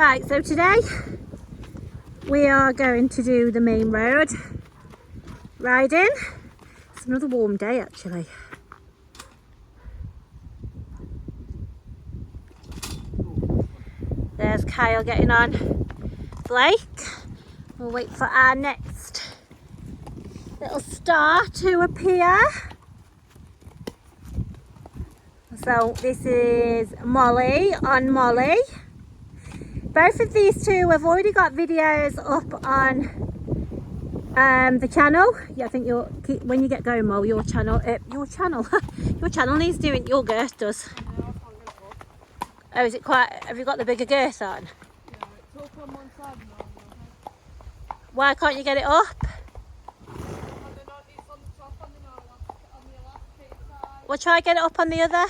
Right, so today we are going to do the main road riding. It's another warm day actually. There's Kyle getting on Blake. We'll wait for our next little star to appear. So this is Molly on Molly. Both of these two have already got videos up on the channel. Yeah, I think when you get going, Mo, your channel needs doing. Your girth does. Oh, is it quite? Have you got the bigger girth on? Yeah, it's up on one side now. Why can't you get it up? We'll try get it up on the other.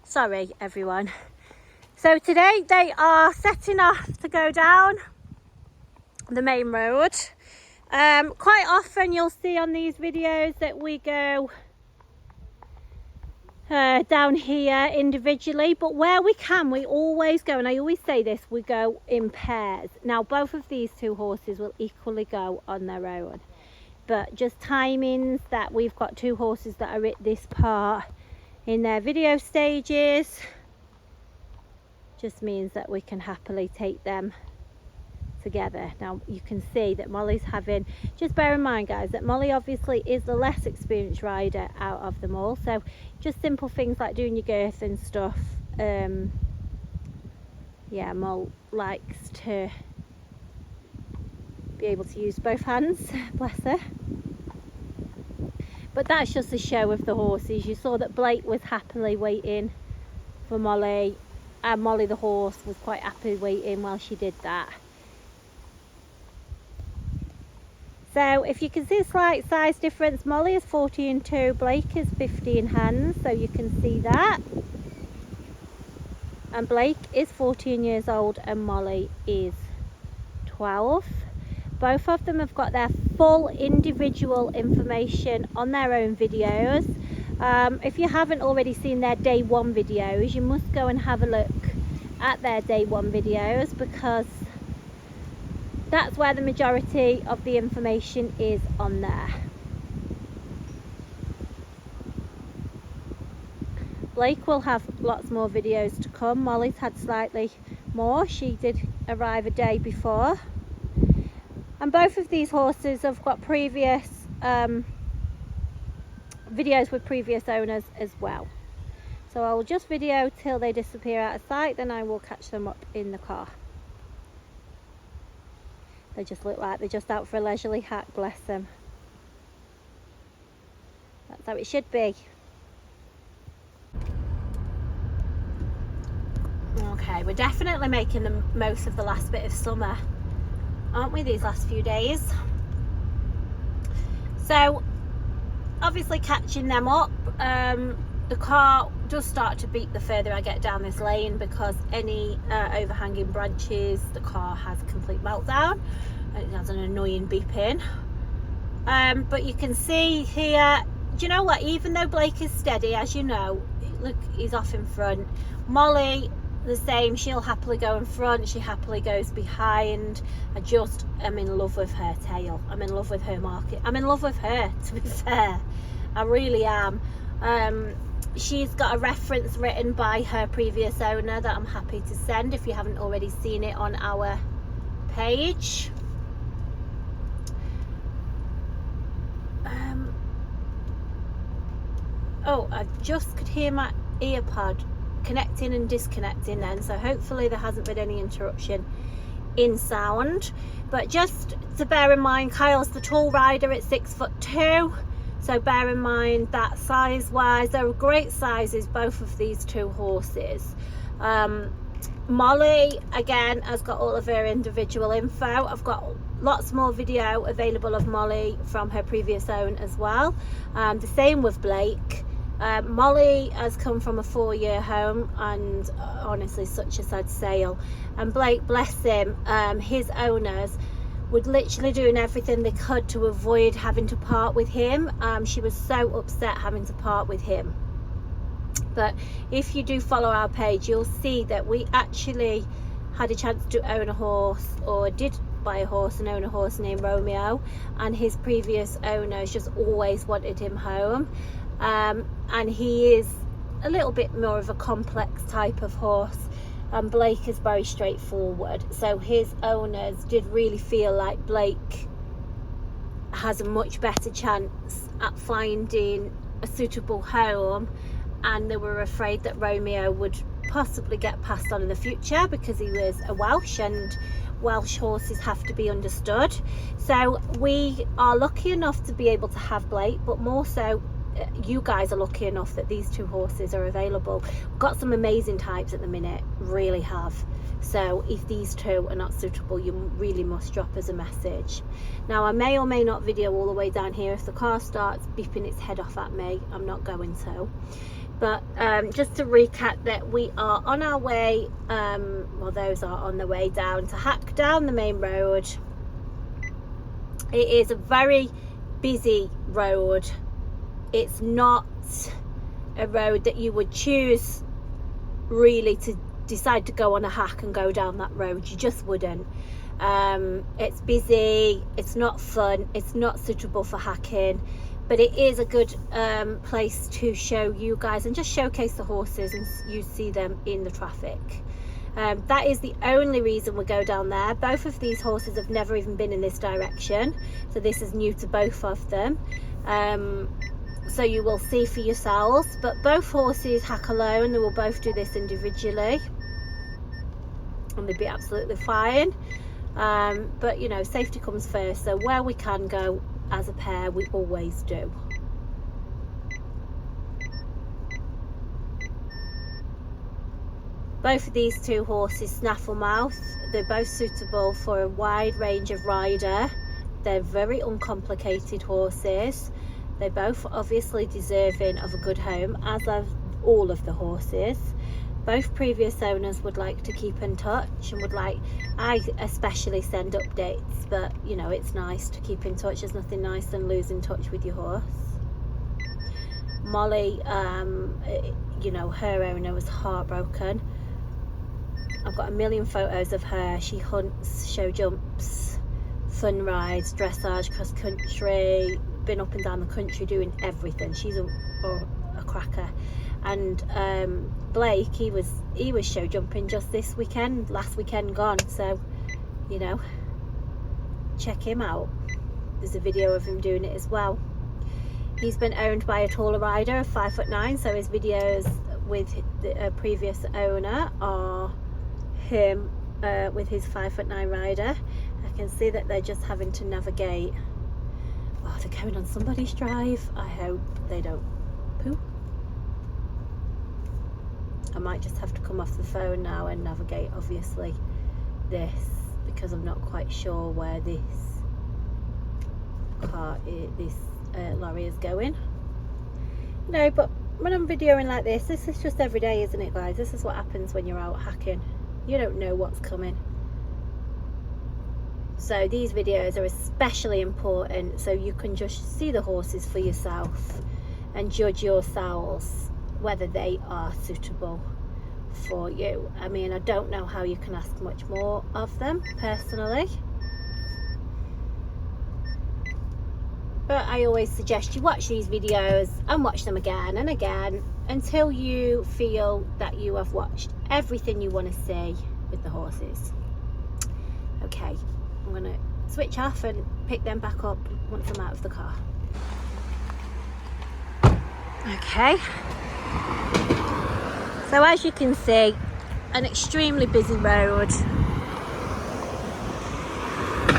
Sorry, everyone. So today they are setting off to go down the main road. Quite often you'll see on these videos that we go down here individually, but where we can we always go, and I always say this, we go in pairs. Now both of these two horses will equally go on their own, but just timings that we've got two horses that are at this part in their video stages just means that we can happily take them together. Now you can see that Molly's having, just bear in mind guys that Molly obviously is the less experienced rider out of them all, so just simple things like doing your girth and stuff, yeah, Molly likes to be able to use both hands, bless her. But that's just a show of the horses. You saw that Blake was happily waiting for Molly, and Molly the horse was quite happy waiting while she did that. So if you can see a slight size difference, Molly is 14.2, Blake is 15 hands, so you can see that. And Blake is 14 years old and Molly is 12. Both of them have got their full individual information on their own videos. If you haven't already seen their day one videos, you must go and have a look at their day one videos, because that's where the majority of the information is on there. Blake will have lots more videos to come. Molly's had slightly more. She did arrive a day before. And both of these horses have got previous videos with previous owners as well. So I will just video till they disappear out of sight, then I will catch them up in the car. They just look like they're just out for a leisurely hack, bless them. That's how it should be. Okay, we're definitely making the most of the last bit of summer, aren't we, these last few days? So obviously catching them up, the car does start to beep the further I get down this lane, because any overhanging branches, the car has a complete meltdown. It has an annoying beeping. But you can see here, do you know what, even though Blake is steady, as you know, look, he's off in front. Molly the same, she'll happily go in front, she happily goes behind. I just am in love with her tail, I'm in love with her market, I'm in love with her, to be fair, I really am. She's got a reference written by her previous owner that I'm happy to send if you haven't already seen it on our page. Oh, I just could hear my ear pod connecting and disconnecting then, so hopefully there hasn't been any interruption in sound. But just to bear in mind, Kyle's the tall rider at 6'2", so bear in mind that size wise they're great sizes, both of these two horses. Molly again has got all of her individual info. I've got lots more video available of Molly from her previous own as well. The same with Blake. Molly has come from a 4-year home, and honestly such a sad sale. And Blake, bless him, his owners were literally doing everything they could to avoid having to part with him. She was so upset having to part with him. But if you do follow our page, you'll see that we actually had a chance to own a horse, or did buy a horse and own a horse named Romeo, and his previous owners just always wanted him home. And he is a little bit more of a complex type of horse, and Blake is very straightforward, so his owners did really feel like Blake has a much better chance at finding a suitable home, and they were afraid that Romeo would possibly get passed on in the future because he was a Welsh, and Welsh horses have to be understood. So we are lucky enough to be able to have Blake, but more so you guys are lucky enough that these two horses are available. We've got some amazing types at the minute, really have. So if these two are not suitable, you really must drop us a message. Now, I may or may not video all the way down here. If the car starts beeping its head off at me, I'm not going to. But just to recap, that we are on our way, well, those are on the way down to Hack down the main road. It is a very busy road. It's not a road that you would choose really to decide to go on a hack and go down that road. You just wouldn't. It's busy, it's not fun, it's not suitable for hacking, but it is a good place to show you guys and just showcase the horses and you see them in the traffic. That is the only reason we go down there. Both of these horses have never even been in this direction, so this is new to both of them. So you will see for yourselves, but both horses hack alone. They will both do this individually and they'd be absolutely fine. But you know, safety comes first, so where we can go as a pair, we always do. Both of these two horses, Snaffle Mouth, they're both suitable for a wide range of rider. They're very uncomplicated horses. They're both obviously deserving of a good home, as are all of the horses. Both previous owners would like to keep in touch and would like, I especially send updates, but you know, it's nice to keep in touch. There's nothing nice than losing touch with your horse. Molly, you know, her owner was heartbroken. I've got a million photos of her. She hunts, show jumps, fun rides, dressage, cross country, been up and down the country doing everything. She's a cracker. And Blake, he was show jumping just this weekend, last weekend gone, so you know, check him out. There's a video of him doing it as well. He's been owned by a taller rider of 5'9", so his videos with the previous owner are him with his 5'9" rider. I can see that they're just having to navigate. Oh, they're going on somebody's drive. I hope they don't poo. I might just have to come off the phone now and navigate, obviously, this, because I'm not quite sure where this car is, this lorry is going. No, but when I'm videoing like this is just every day, isn't it, guys? This is what happens when you're out hacking. You don't know what's coming. So these videos are especially important, so you can just see the horses for yourself and judge yourselves whether they are suitable for you. I mean, I don't know how you can ask much more of them personally, but I always suggest you watch these videos and watch them again and again until you feel that you have watched everything you want to see with the horses. Okay, I'm going to switch off and pick them back up once I'm out of the car. Okay, so as you can see, an extremely busy road.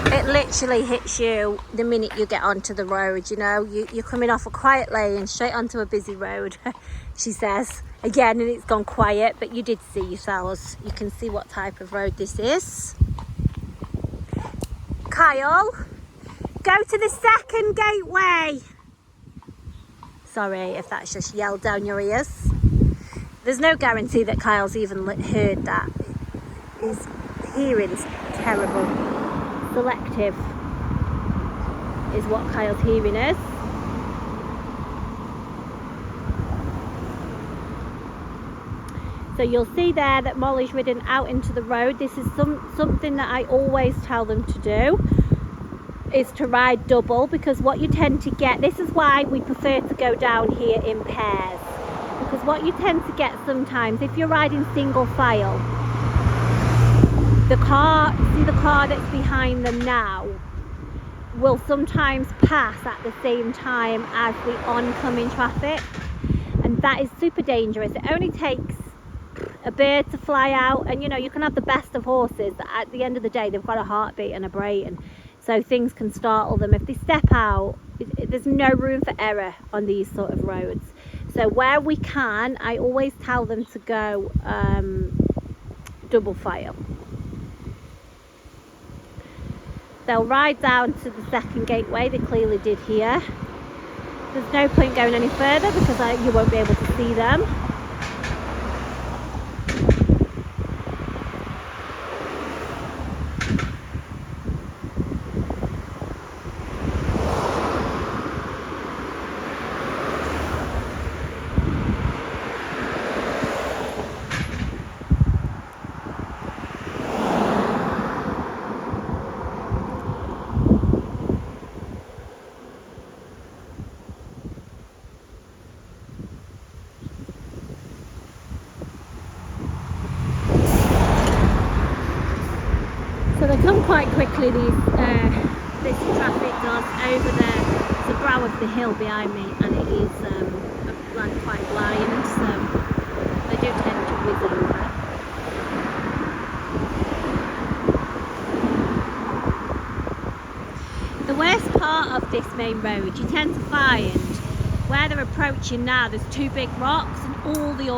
It literally hits you the minute you get onto the road, you know. You're coming off a quiet lane straight onto a busy road, she says. Again, and it's gone quiet, but you did see yourselves. You can see what type of road this is. Kyle, go to the second gateway. Sorry if that's just yelled down your ears. There's no guarantee that Kyle's even heard that. His hearing's terrible. Selective is what Kyle's hearing is. So you'll see there that Molly's ridden out into the road. This is something that I always tell them to do, is to ride double, because what you tend to get, this is why we prefer to go down here in pairs, because what you tend to get sometimes, if you're riding single file, the car that's behind them now will sometimes pass at the same time as the oncoming traffic, and that is super dangerous. It only takes a bird to fly out, and you know, you can have the best of horses, but at the end of the day they've got a heartbeat and a brain, so things can startle them. If they step out, there's no room for error on these sort of roads. So where we can, I always tell them to go double file. They'll ride down to the second gateway, they clearly did here. There's no point going any further because you won't be able to see them. So they come quite quickly, this traffic does, over the brow of the hill behind me, and it is like quite blind, so they do tend to whiz over. The worst part of this main road, you tend to find where they're approaching now, there's two big rocks, and all the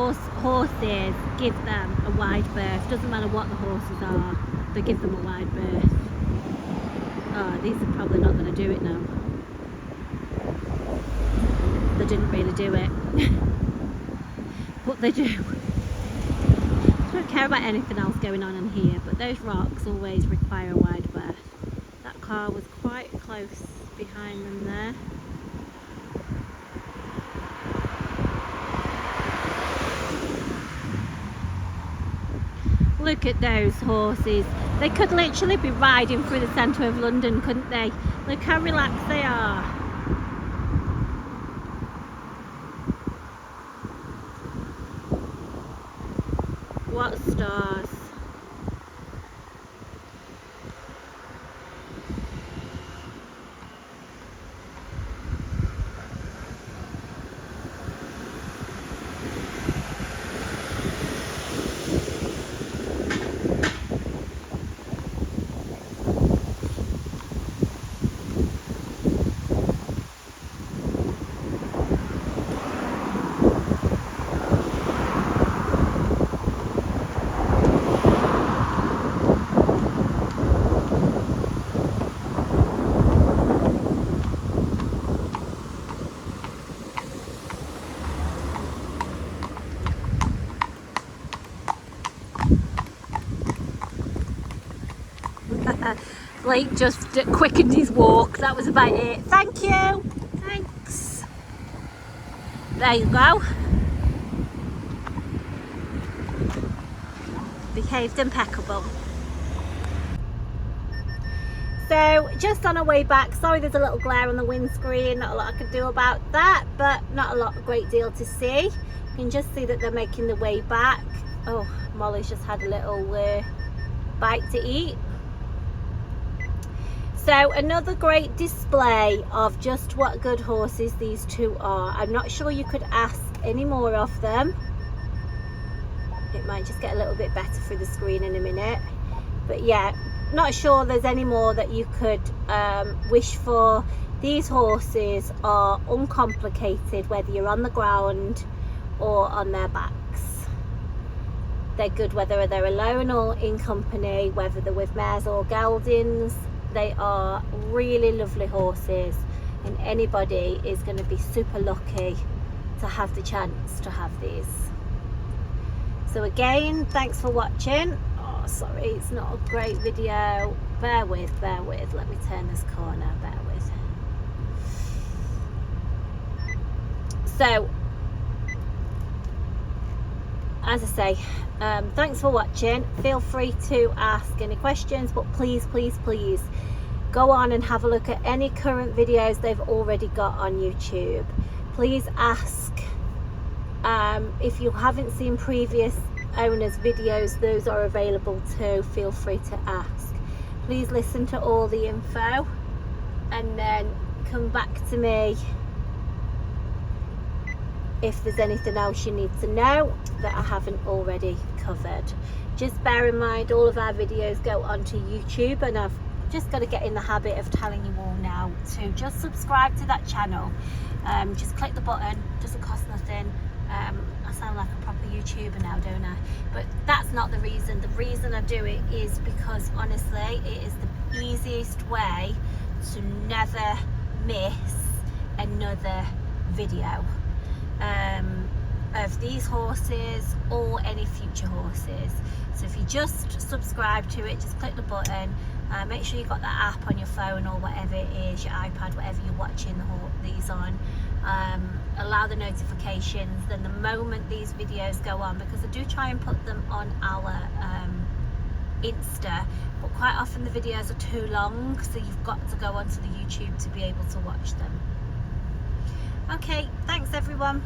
horses give them a wide berth. Doesn't matter what the horses are, they give them a wide berth. Oh, these are probably not going to do it now. They didn't really do it. But they do. I don't care about anything else going on in here, but those rocks always require a wide berth. That car was quite close behind them there. Look at those horses. They could literally be riding through the centre of London, couldn't they? Look how relaxed they are. What stars. Blake just quickened his walk. That was about it. Thank you. Thanks. There you go. Behaved impeccable. So just on our way back, sorry there's a little glare on the windscreen, not a lot I could do about that, but not a great deal to see. You can just see that they're making the way back. Oh, Molly's just had a little bite to eat. So another great display of just what good horses these two are. I'm not sure you could ask any more of them. It might just get a little bit better through the screen in a minute. But yeah, not sure there's any more that you could wish for. These horses are uncomplicated, whether you're on the ground or on their backs. They're good whether they're alone or in company, whether they're with mares or geldings. They are really lovely horses, and anybody is going to be super lucky to have the chance to have these. So again, thanks for watching. Oh, sorry, it's not a great video. Bear with. Let me turn this corner. Bear with. So as I say, thanks for watching. Feel free to ask any questions, but please go on and have a look at any current videos they've already got on YouTube. Please ask. If you haven't seen previous owners' videos, those are available too. Feel free to ask. Please listen to all the info and then come back to me if there's anything else you need to know that I haven't already covered. Just bear in mind, all of our videos go onto YouTube, and I've just got to get in the habit of telling you all now to just subscribe to that channel. Just click the button, doesn't cost nothing. I sound like a proper YouTuber now, don't I? But that's not the reason. The reason I do it is because honestly it is the easiest way to never miss another video of these horses or any future horses. So if you just subscribe to it, just click the button, make sure you've got the app on your phone or whatever it is, your iPad, whatever you're watching these on. Allow the notifications, then the moment these videos go on, because I do try and put them on our Insta, but quite often the videos are too long, so you've got to go onto the YouTube to be able to watch them. Okay, thanks everyone.